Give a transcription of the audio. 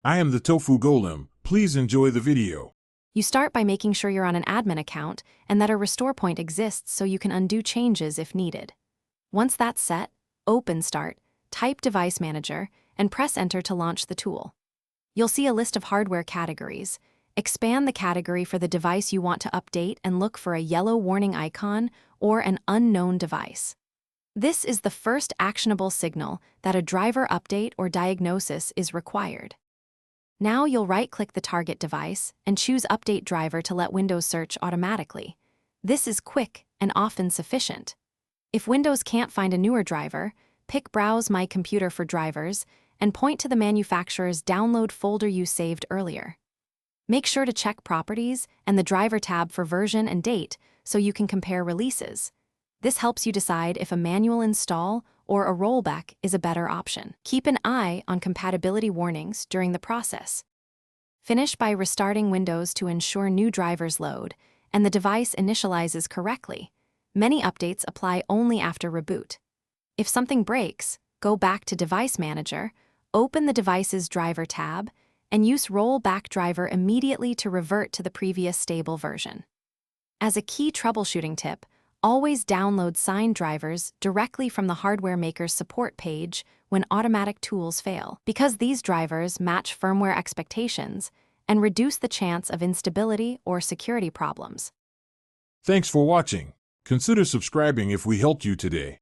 I am the Tofu Golem. Please enjoy the video. You start by making sure you're on an admin account and that a restore point exists so you can undo changes if needed. Once that's set, open Start, type Device Manager, and press Enter to launch the tool. You'll see a list of hardware categories. Expand the category for the device you want to update and look for a yellow warning icon or an unknown device. This is the first actionable signal that a driver update or diagnosis is required. Now you'll right-click the target device and choose Update Driver to let Windows search automatically. This is quick and often sufficient. If Windows can't find a newer driver, pick Browse My Computer for drivers and point to the manufacturer's download folder you saved earlier. Make sure to check Properties and the Driver tab for version and date so you can compare releases. This helps you decide if a manual install or a rollback is a better option. Keep an eye on compatibility warnings during the process. Finish by restarting Windows to ensure new drivers load and the device initializes correctly. Many updates apply only after reboot. If something breaks, go back to Device Manager, open the device's Driver tab, and use Rollback Driver immediately to revert to the previous stable version. As a key troubleshooting tip, always download signed drivers directly from the hardware maker's support page when automatic tools fail, because these drivers match firmware expectations and reduce the chance of instability or security problems. Thanks for watching. Consider subscribing if we helped you today.